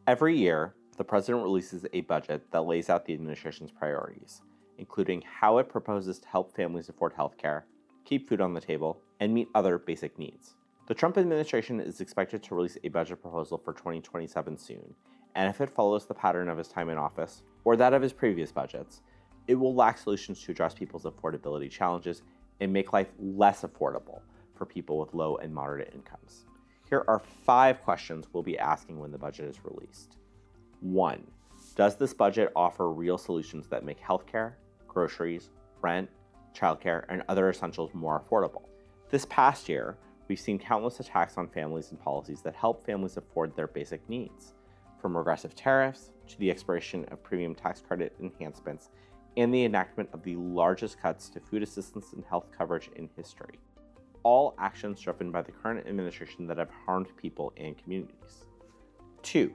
Every year, the president releases a budget that lays out the administration's priorities, including how it proposes to help families afford health care, keep food on the table, and meet other basic needs. The Trump administration is expected to release a budget proposal for 2027 soon, and if it follows the pattern of his time in office, or that of his previous budgets, it will lack solutions to address people's affordability challenges and make life less affordable for people with low and moderate incomes. Here are 5 questions we'll be asking when the budget is released. 1. Does this budget offer real solutions that make healthcare, groceries, rent, childcare, and other essentials more affordable? This past year, we've seen countless attacks on families and policies that help families afford their basic needs, from regressive tariffs to the expiration of premium tax credit enhancements and the enactment of the largest cuts to food assistance and health coverage in history. All actions driven by the current administration that have harmed people and communities. 2.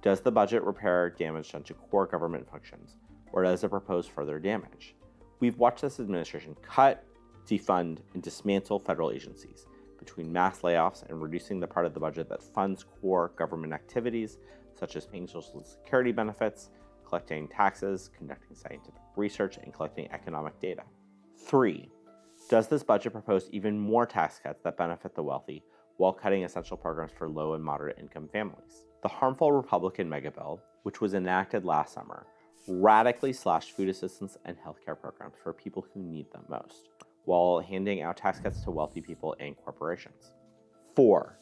Does the budget repair damage done to core government functions, or does it propose further damage? We've watched this administration cut, defund, and dismantle federal agencies, between mass layoffs and reducing the part of the budget that funds core government activities, such as paying Social Security benefits, collecting taxes, conducting scientific research, and collecting economic data. 3. Does this budget propose even more tax cuts that benefit the wealthy while cutting essential programs for low and moderate income families? The harmful Republican megabill, which was enacted last summer, radically slashed food assistance and healthcare programs for people who need them most, while handing out tax cuts to wealthy people and corporations. 4.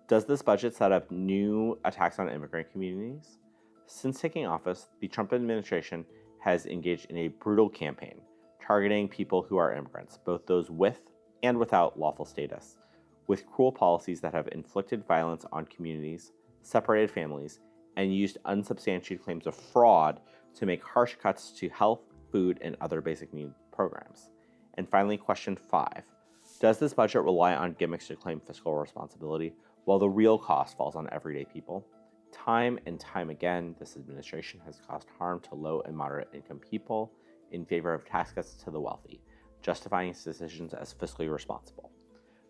Does this budget set up new attacks on immigrant communities? Since taking office, the Trump administration has engaged in a brutal campaign targeting people who are immigrants, both those with and without lawful status, with cruel policies that have inflicted violence on communities, separated families, and used unsubstantiated claims of fraud to make harsh cuts to health, food, and other basic need programs. And finally, question 5. Does this budget rely on gimmicks to claim fiscal responsibility while the real cost falls on everyday people? Time and time again, this administration has caused harm to low and moderate income people in favor of tax cuts to the wealthy, justifying its decisions as fiscally responsible.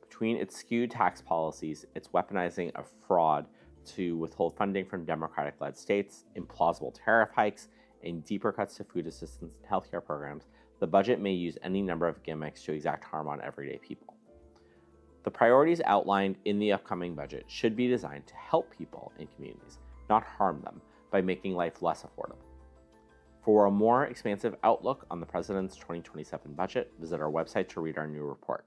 Between its skewed tax policies, its weaponizing of fraud to withhold funding from Democratic-led states, implausible tariff hikes, and deeper cuts to food assistance and healthcare programs, the budget may use any number of gimmicks to exact harm on everyday people. The priorities outlined in the upcoming budget should be designed to help people and communities, not harm them, by making life less affordable. For a more expansive outlook on the President's 2027 budget, visit our website to read our new report.